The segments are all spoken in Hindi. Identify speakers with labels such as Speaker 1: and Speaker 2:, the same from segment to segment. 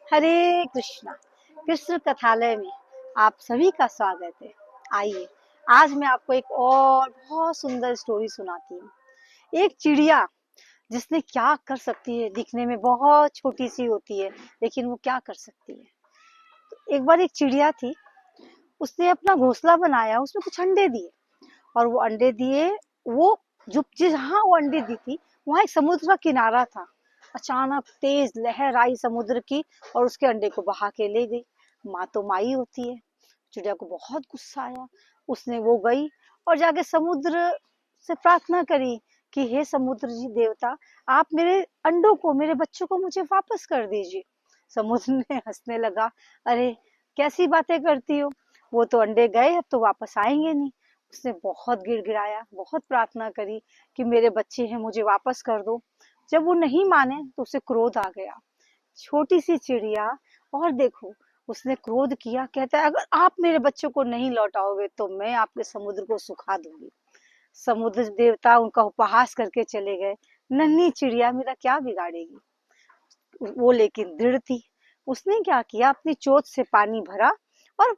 Speaker 1: हरे कृष्णा। कृष्ण कथालय में आप सभी का स्वागत है। आइए आज मैं आपको एक और बहुत सुंदर स्टोरी सुनाती हूँ। एक चिड़िया जिसने क्या कर सकती है, दिखने में बहुत छोटी सी होती है लेकिन वो क्या कर सकती है। एक बार एक चिड़िया थी, उसने अपना घोंसला बनाया, उसमें कुछ अंडे दिए और वो अंडे दिए, वो जो जहाँ वो अंडे दी थी वहां एक समुद्र का किनारा था। अचानक तेज लहर आई समुद्र की और उसके अंडे को बहा के ले गई। माँ तो माई होती है, चिड़िया को बहुत गुस्सा आया। उसने वो गई और जाके समुद्र से प्रार्थना करी कि हे समुद्र जी देवता, आप मेरे अंडों को, मेरे बच्चों को मुझे वापस कर दीजिए। समुद्र ने हंसने लगा, अरे कैसी बातें करती हो, वो तो अंडे गए, अब तो वापस आएंगे नहीं। उसने बहुत गिड़गिड़ाया, बहुत प्रार्थना करी कि मेरे बच्चे हैं, मुझे वापस कर दो। जब वो नहीं माने तो उसे क्रोध आ गया। छोटी सी चिड़िया, और देखो उसने क्रोध किया, कहता है अगर आप मेरे बच्चों को नहीं लौटाओगे तो मैं आपके समुद्र को सुखा दूंगी। समुद्र देवता उनका उपहास करके चले गए। नन्ही चिड़िया मेरा क्या बिगाड़ेगी, वो लेकिन दृढ़ थी। उसने क्या किया, अपनी चोंच से पानी भरा और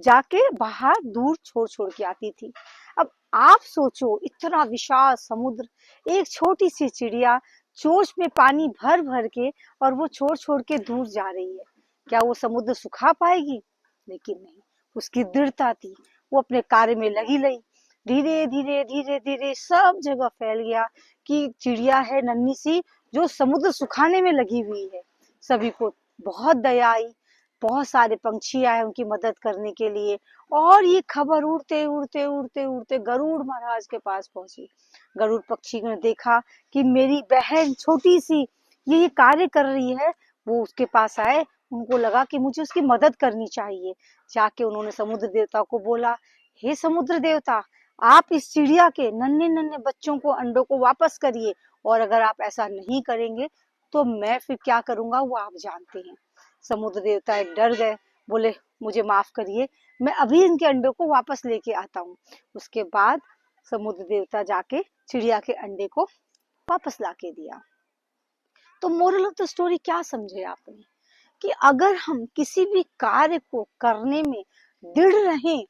Speaker 1: जाके बाहर दूर छोड़ छोड़ के आती थी। अब आप सोचो, इतना विशाल समुद्र, एक छोटी सी चिड़िया चोंच में पानी भर भर के और वो छोड़ छोड़ के दूर जा रही है। क्या वो समुद्र सुखा पाएगी? लेकिन नहीं, उसकी दृढ़ता थी। वो अपने कार्य में लगी रही। धीरे धीरे धीरे धीरे सब जगह फैल गया कि चिड़िया है नन्ही सी, जो समुद्र सुखाने में लगी हुई है। सभी को बहुत दया आई, बहुत सारे पंछी आए उनकी मदद करने के लिए। और ये खबर उड़ते उड़ते उड़ते उड़ते गरुड़ महाराज के पास पहुंची। गरुड़ पक्षी ने देखा कि मेरी बहन छोटी सी ये कार्य कर रही है, वो उसके पास आए। उनको लगा कि मुझे उसकी मदद करनी चाहिए। जाके उन्होंने समुद्र देवता को बोला, हे समुद्र देवता, आप इस चिड़िया के नन्हे नन्हे बच्चों को, अंडों को वापस करिए, और अगर आप ऐसा नहीं करेंगे तो मैं फिर क्या करूंगा वो आप जानते हैं। समुद्र देवता एक डर गए, बोले मुझे माफ करिए, मैं अभी इनके अंडों को वापस लेके आता हूँ। उसके बाद समुद्र देवता जाके चिड़िया के अंडे को वापस लाके दिया। तो मोरल ऑफ द स्टोरी क्या समझे आपने, कि अगर हम किसी भी कार्य को करने में दृढ़ रहें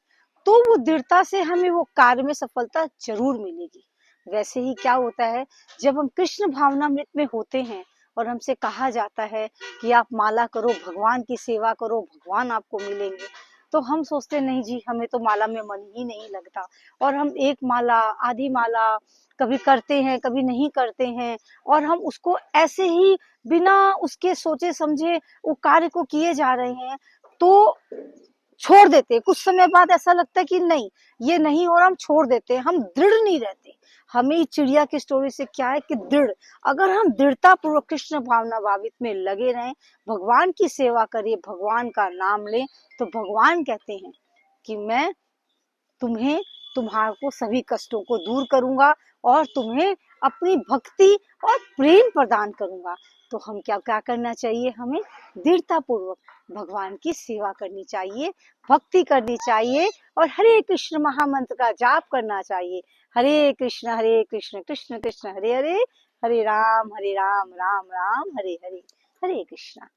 Speaker 1: तो वो दृढ़ता से हमें वो कार्य में सफलता जरूर मिलेगी। वैसे ही क्या होता है, जब हम कृष्ण भावनामृत में होते हैं और हमसे कहा जाता है कि आप माला करो, भगवान की सेवा करो, भगवान आपको मिलेंगे, तो हम सोचते नहीं जी, हमें तो माला में मन ही नहीं लगता, और हम एक माला, आधी माला कभी करते हैं, कभी नहीं करते हैं, और हम उसको ऐसे ही बिना उसके सोचे समझे वो कार्य को किए जा रहे हैं, तो छोड़ देते। कुछ समय बाद ऐसा लगता है कि नहीं, ये नहीं हो रहा, हम छोड़ देते हैं, हम दृढ़ नहीं रहते। हमें चिड़िया की स्टोरी से क्या है कि दृढ़, अगर हम दृढ़ता पूर्वक कृष्ण भावना भावित में लगे रहें, भगवान की सेवा करिए, भगवान का नाम लें, तो भगवान कहते हैं कि मैं तुम्हें, तुम्हारे सभी कष्टों को दूर करूंगा और तुम्हें अपनी भक्ति और प्रेम प्रदान करूंगा। तो हम क्या क्या करना चाहिए, हमें दृढ़ता पूर्वक भगवान की सेवा करनी चाहिए, भक्ति करनी चाहिए और हरे कृष्ण महामंत्र का जाप करना चाहिए। हरे कृष्ण कृष्ण कृष्ण हरे हरे, हरे राम राम राम हरे हरे, हरे कृष्णा।